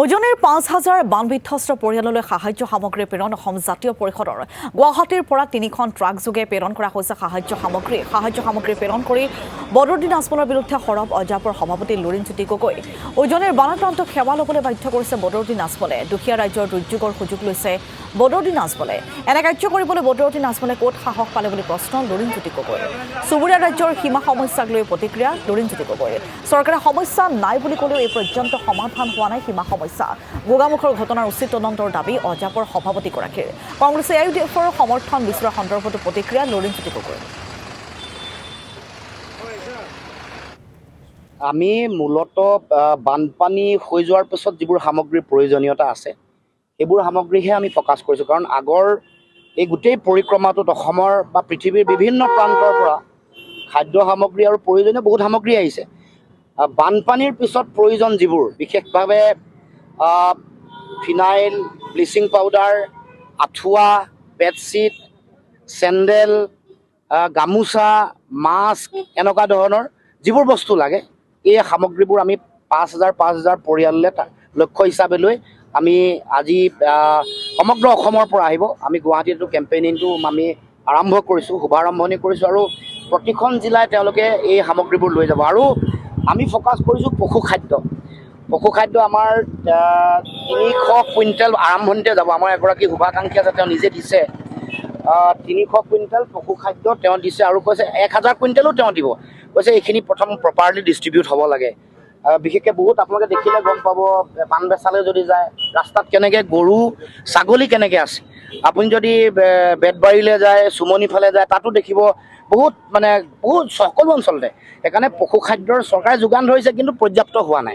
ওজনেৰ ৫,০০০ বান বিধ্বস্ত পৰিয়াললৈ সাহায্য সামগ্ৰী প্ৰেৰণ অসম জাতীয় পৰিষদৰ গুৱাহাটীৰ পৰা ৩খন ট্ৰাকযোগে প্ৰেৰণ কৰা হৈছে সাহায্য সামগ্ৰী প্ৰেৰণ কৰি বদৰুদ্দিন আজমলৰ বিৰুদ্ধে সৰব অজাপৰ সভাপতি লুৰিণজ্যোতি গগৈ ওজনেৰ বানাক্ৰান্তক সেৱা ল'বলৈ বাধ্য কৰিছে বদৰুদ্দিন আজমলে দুখীয়া ৰাজ্যৰ দুৰ্যোগৰ সুযোগ লৈছে বদৰুদ্দিন আজমলে এনে কাৰ্য কৰিবলৈ বদৰুদ্দিন আজমলে ক'ত সাহস পালে বুলি প্ৰশ্ন লুৰিণজ্যোতি গগৈ চুবুৰীয়া ৰাজ্যৰ সীমা সমস্যাক লৈ প্ৰতিক্ৰিয়া লুৰিণজ্যোতি গগৈ চৰকাৰে সমস্যা নাই বুলি ক'লেও এই পৰ্যন্ত সমাধান হোৱা নাই সীমা সমস্যা গোগামুখৰ ঘটনাৰ উচিত তদন্তৰ দাবী অজাপৰ সভাপতিগৰাকীৰ কংগ্ৰেছে AUDFৰ সমৰ্থন বিচৰা সন্দৰ্ভতো প্ৰতিক্ৰিয়া লুৰিণজ্যোতি গগৈ আমি মূলত বানপানী হৈ যোৱাৰ পিছত যিবোৰ সামগ্ৰীৰ প্ৰয়োজনীয়তা আছে সেইবোৰ সামগ্ৰীহে আমি প্ৰকাশ কৰিছোঁ কাৰণ আগৰ এই গোটেই পৰিক্ৰমাটোত অসমৰ বা পৃথিৱীৰ বিভিন্ন প্ৰান্তৰ পৰা খাদ্য সামগ্ৰী আৰু প্ৰয়োজনীয় বহুত সামগ্ৰী আহিছে বানপানীৰ পিছত প্ৰয়োজন যিবোৰ বিশেষভাৱে ফিনাইল ব্লিচিং পাউডাৰ আঁঠুৱা বেডশ্বীট চেণ্ডেল গামোচা মাস্ক এনেকুৱা ধৰণৰ যিবোৰ বস্তু লাগে এই সামগ্ৰীবোৰ আমি ৫,০০০ পৰিয়াললৈ লক্ষ্য হিচাপে লৈ আমি আজি সমগ্ৰ অসমৰ পৰা আহিব আমি গুৱাহাটীতো কেম্পেইনিংটো আমি আৰম্ভ কৰিছোঁ শুভাৰম্ভণি কৰিছোঁ আৰু প্ৰতিখন জিলাই তেওঁলোকে এই সামগ্ৰীবোৰ লৈ যাব আৰু আমি ফ'কাছ কৰিছোঁ পশু খাদ্য আমাৰ ৩০০ কুইণ্টেল আৰম্ভণিতে যাব আমাৰ এগৰাকী শুভাকাংক্ষী আছে তেওঁ নিজে দিছে ৩০০ কুইণ্টেল পশু খাদ্য তেওঁ দিছে আৰু কৈছে ১,০০০ কুইণ্টেলো তেওঁ দিব কৈছে এইখিনি প্ৰথম প্ৰপাৰলি ডিষ্ট্ৰিবিউট হ'ব লাগে বিশেষকৈ বহুত আপোনালোকে দেখিলে গম পাব পাণ বেচালৈ যদি যায় ৰাস্তাত কেনেকৈ গৰু ছাগলী কেনেকৈ আছে আপুনি যদি বেতবাৰীলৈ যায় চুমনি ফালে যায় তাতো দেখিব বহুত সকলো অঞ্চলতে সেইকাৰণে পশু খাদ্যৰ চৰকাৰে যোগান ধৰিছে কিন্তু পৰ্যাপ্ত হোৱা নাই